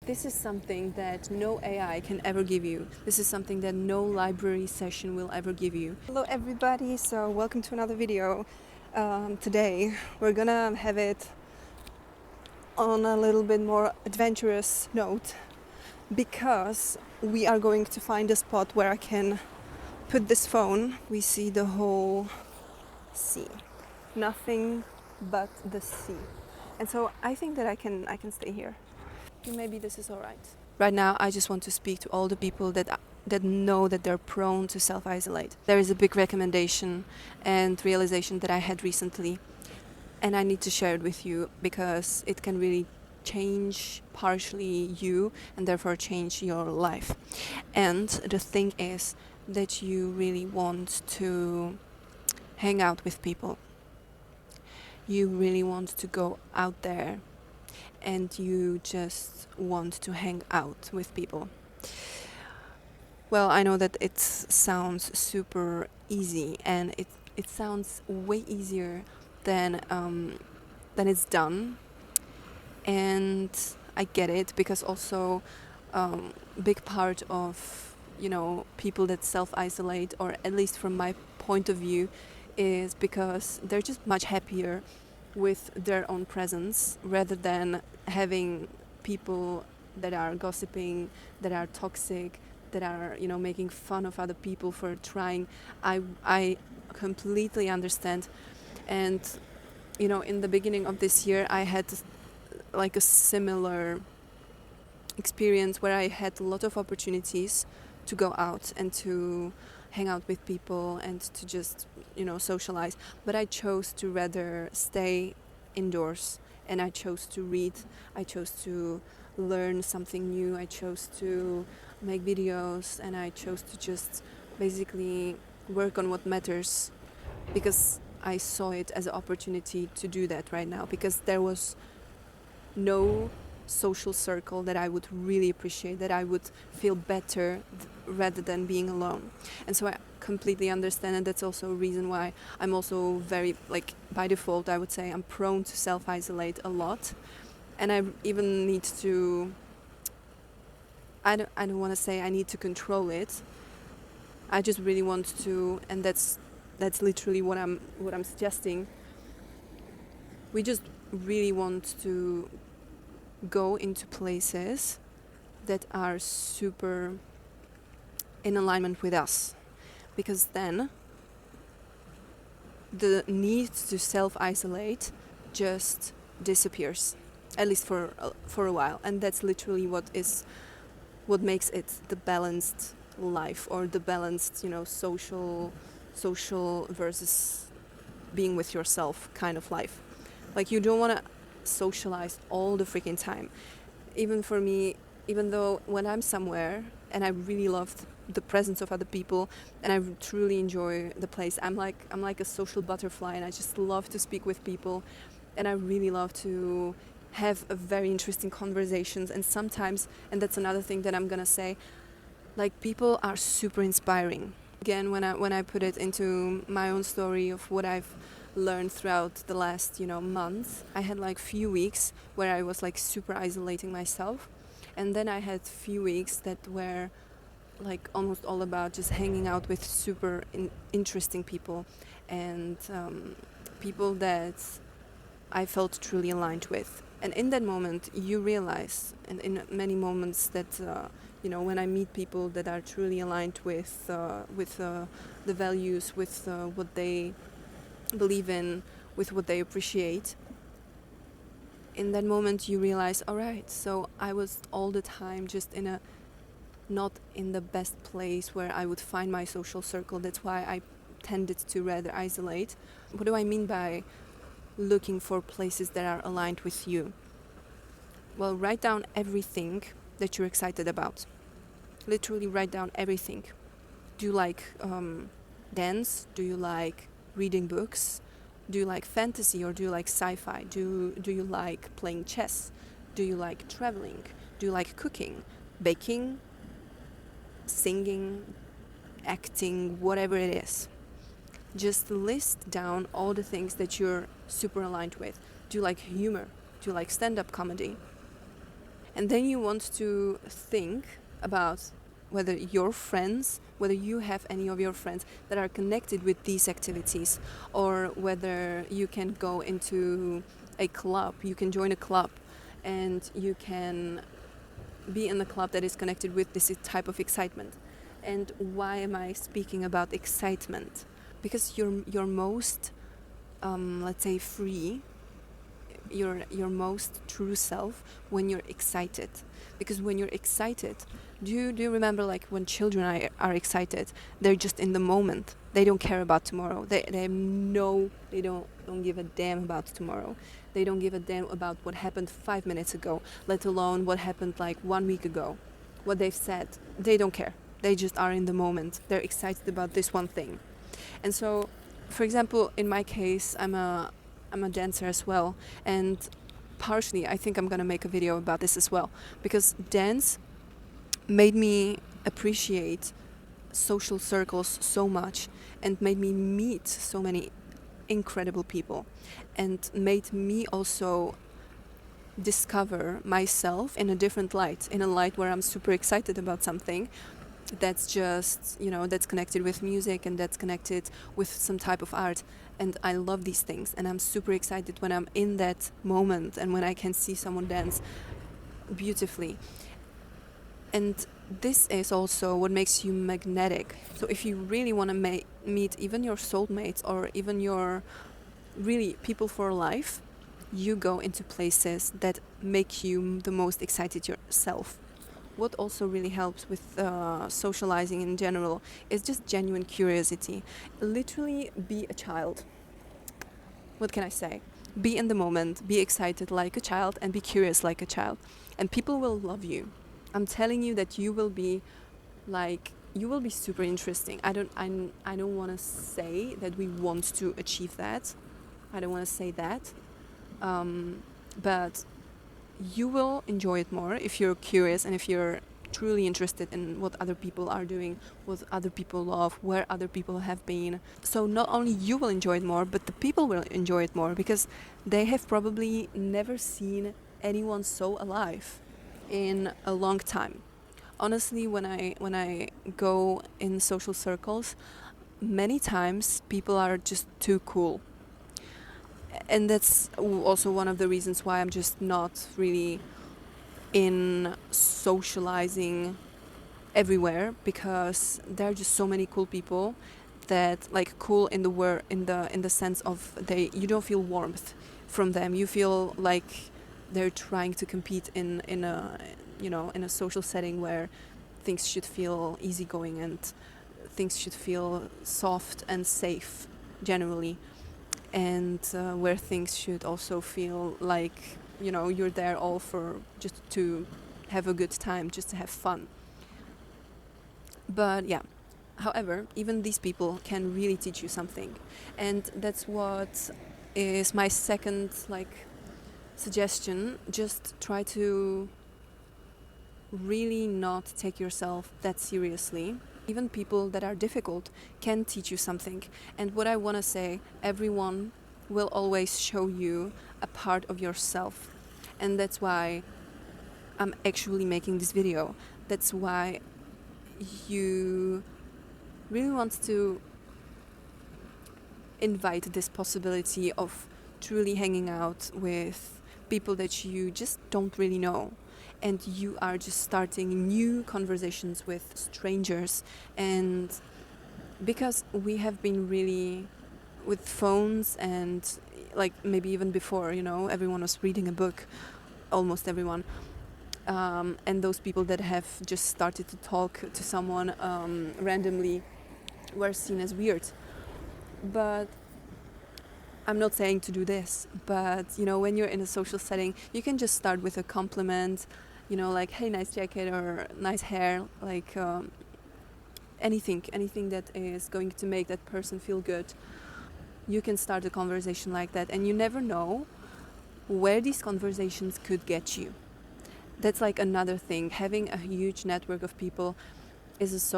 This is something that no AI can ever give you. This is something that no library session will ever give you. Hello everybody, so welcome to another video. Today we're gonna have it on a little bit more adventurous note because we are going to find a spot where I can put this phone. We see the whole sea, nothing but the sea, and so I think that I can stay here. Maybe this is all right. Right now, I just want to speak to all the people that know that they're prone to self-isolate. There is a big recommendation and realization that I had recently, and I need to share it with you because it can really change partially you and therefore change your life. And the thing is that you really want to hang out with people. You really want to go out there and you just want to hang out with people. Well, I know that it sounds super easy and it sounds way easier than it's done. And I get it because also big part of, people that self-isolate, or at least from my point of view, is because they're just much happier with their own presence rather than having people that are gossiping, that are toxic, that are making fun of other people for trying. I completely understand. And in the beginning of this year I had like a similar experience where I had a lot of opportunities to go out and to hang out with people and to just socialize, but I chose to rather stay indoors, and I chose to read, I chose to learn something new, I chose to make videos, and I chose to just basically work on what matters because I saw it as an opportunity to do that right now, because there was no social circle that I would really appreciate, that I would feel better rather than being alone. And so I completely understand, and that's also a reason why I'm also very, by default I would say I'm prone to self-isolate a lot. And I even need to, I don't want to say I need to control it. I just really want to, and that's literally what I'm suggesting. We just really want to go into places that are super in alignment with us, because then the need to self-isolate just disappears, at least for a while. And that's literally what makes it the balanced life, or the balanced social versus being with yourself kind of life. Like, you don't want to socialize all the freaking time. Even for me, even though when I'm somewhere and I really love the presence of other people and I truly enjoy the place, I'm like a social butterfly, and I just love to speak with people, and I really love to have a very interesting conversations. And sometimes, and that's another thing that I'm gonna say, like, people are super inspiring. Again, when I put it into my own story of what I've learned throughout the last months, I had like few weeks where I was like super isolating myself, and then I had few weeks that were like almost all about just hanging out with super interesting people, and people that I felt truly aligned with. And in that moment you realize, and in many moments, that when I meet people that are truly aligned with the values, with what they believe in, with what they appreciate, in that moment you realize, all right, so I was all the time just not in the best place where I would find my social circle. That's why I tended to rather isolate. What do I mean by looking for places that are aligned with you? Well, write down everything that you're excited about. Literally write down everything. Do you like dance? Do you like reading books? Do you like fantasy, or do you like sci-fi? Do you like playing chess? Do you like traveling? Do you like cooking, baking, singing, acting, whatever it is? Just list down all the things that you're super aligned with. Do you like humor? Do you like stand-up comedy? And then you want to think about whether your friends, whether you have any of your friends that are connected with these activities, or whether you can go into a club, you can join a club and you can be in a club that is connected with this type of excitement. And why am I speaking about excitement? Because you're most, let's say, free, your most true self when you're excited. Because when you're excited, do you remember, like, when children are excited, they're just in the moment. They don't care about tomorrow. They don't give a damn about tomorrow. They don't give a damn about what happened 5 minutes ago, let alone what happened like 1 week ago. What they've said, they don't care. They just are in the moment. They're excited about this one thing. And so, for example, in my case, I'm a dancer as well, and partially I think I'm gonna make a video about this as well, because dance made me appreciate social circles so much and made me meet so many incredible people, and made me also discover myself in a different light, in a light where I'm super excited about something that's just, that's connected with music and that's connected with some type of art. And I love these things, and I'm super excited when I'm in that moment and when I can see someone dance beautifully. And this is also what makes you magnetic. So if you really want to meet even your soulmates or even your really people for life, you go into places that make you the most excited yourself. What also really helps with socializing in general is just genuine curiosity. Literally be a child. What can I say? Be in the moment, be excited like a child, and be curious like a child. And people will love you. I'm telling you that you will be super interesting. I don't want to say that we want to achieve that. I don't want to say that. But you will enjoy it more if you're curious and if you're truly interested in what other people are doing, what other people love, where other people have been. So not only you will enjoy it more, but the people will enjoy it more, because they have probably never seen anyone so alive in a long time. Honestly, when I go in social circles, many times people are just too cool. And that's also one of the reasons why I'm just not really in socializing everywhere, because there are just so many cool people that, like, cool in the sense of you don't feel warmth from them. You feel like they're trying to compete in a social setting where things should feel easygoing and things should feel soft and safe generally, and where things should also feel like you're there all for just to have a good time, just to have fun. But yeah, however, even these people can really teach you something, and that's what is my second suggestion. Just try to really not take yourself that seriously. Even people that are difficult can teach you something. And what I want to say, everyone will always show you a part of yourself. And that's why I'm actually making this video. That's why you really want to invite this possibility of truly hanging out with people that you just don't really know, and you are just starting new conversations with strangers. And because we have been really with phones, and maybe even before, everyone was reading a book, almost everyone, and those people that have just started to talk to someone randomly were seen as weird. But I'm not saying to do this, but when you're in a social setting, you can just start with a compliment, like, hey, nice jacket, or nice hair, anything that is going to make that person feel good. You can start a conversation like that, and you never know where these conversations could get you. That's like another thing. Having a huge network of people is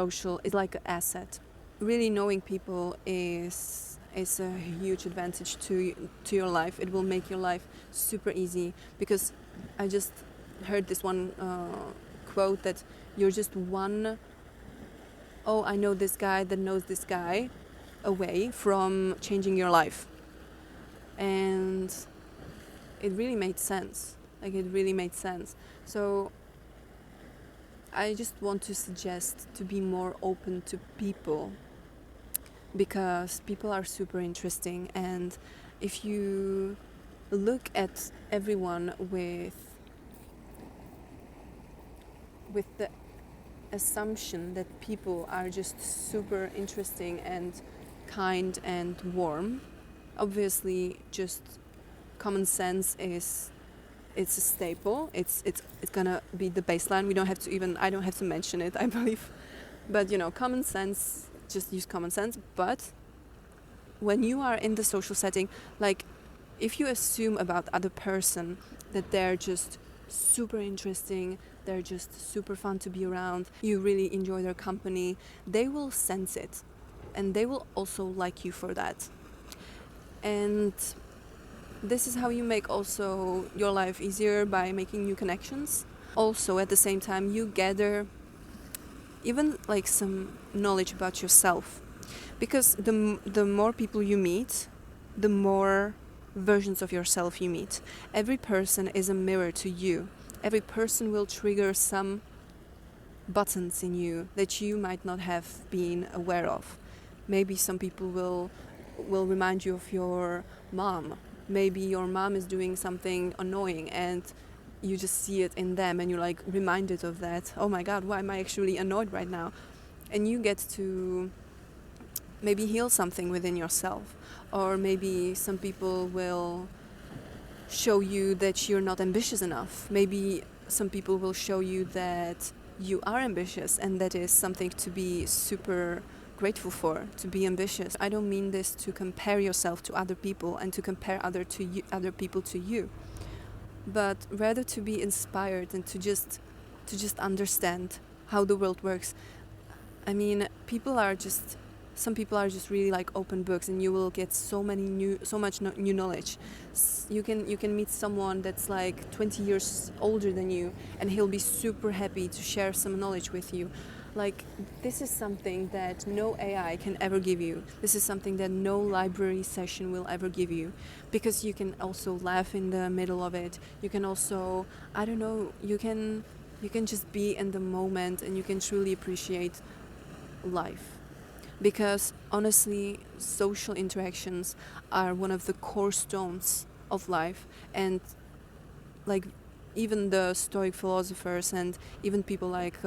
like an asset. Really knowing people is a huge advantage to your life. It will make your life super easy, because I just heard this one quote that you're just one, oh, I know this guy that knows this guy, away from changing your life. And it really made sense. Like, it really made sense. So I just want to suggest to be more open to people, because people are super interesting. And if you look at everyone with the assumption that people are just super interesting and kind and warm, obviously just common sense it's a staple. It's gonna be the baseline. I don't have to mention it, I believe. But common sense, just use common sense. But when you are in the social setting, like, if you assume about other person that they're just super interesting, they're just super fun to be around, you really enjoy their company, they will sense it, and they will also like you for that. And this is how you make also your life easier, by making new connections. Also, at the same time, you gather even like some knowledge about yourself, because the more people you meet, the more versions of yourself you meet. Every person is a mirror to you. Every person will trigger some buttons in you that you might not have been aware of. Maybe some people will remind you of your mom. Maybe your mom is doing something annoying and you just see it in them and you're like reminded of that. Oh my God, why am I actually annoyed right now? And you get to maybe heal something within yourself. Or maybe some people will show you that you're not ambitious enough. Maybe some people will show you that you are ambitious, and that is something to be super grateful for, to be ambitious. I don't mean this to compare yourself to other people and to compare other people to you, but rather to be inspired and to just understand how the world works. I mean, some people are just really like open books, and you will get so much new knowledge. You can meet someone that's like 20 years older than you, and he'll be super happy to share some knowledge with you. Like, this is something that no AI can ever give you. This is something that no library session will ever give you, because you can also laugh in the middle of it. You can also, I don't know, you can just be in the moment, and you can truly appreciate life. Because honestly, social interactions are one of the core stones of life. And like, even the Stoic philosophers and even people like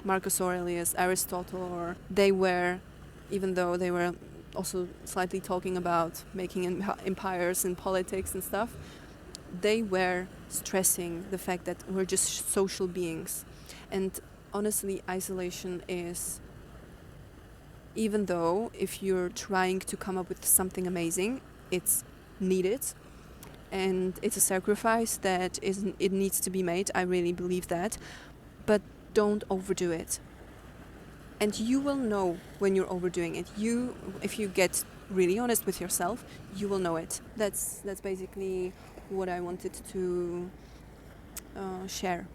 Marcus Aurelius, Aristotle, even though they were also slightly talking about making empires and politics and stuff, they were stressing the fact that we're just social beings. And honestly, isolation is, even though if you're trying to come up with something amazing, it's needed, and it's a sacrifice that it needs to be made. I really believe that. But don't overdo it. And you will know when you're overdoing it. If you get really honest with yourself, you will know it. That's basically what I wanted to share.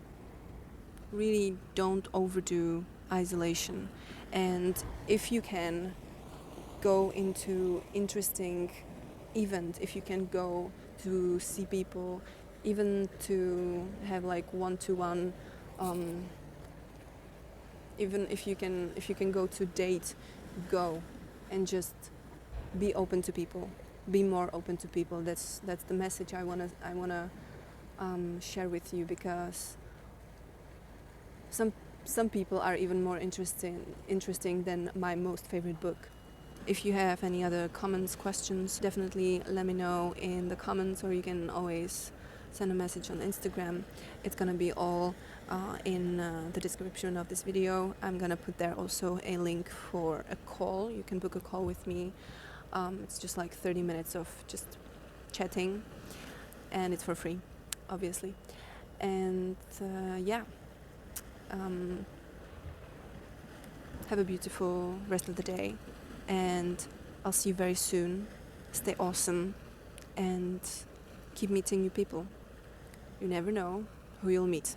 Really, don't overdo isolation. And if you can go into interesting event, if you can go to see people, even to have like one-to-one, even if you can go to date, go and just be open to people, be more open to people. That's the message I wanna share with you, because some people are even more interesting than my most favorite book. If you have any other comments, questions, definitely let me know in the comments, or you can always send a message on Instagram. It's gonna be all in the description of this video. I'm gonna put there also a link for a call. You can book a call with me. It's just like 30 minutes of just chatting, and it's for free, obviously. And have a beautiful rest of the day, and I'll see you very soon. Stay awesome and keep meeting new people. You never know who you'll meet.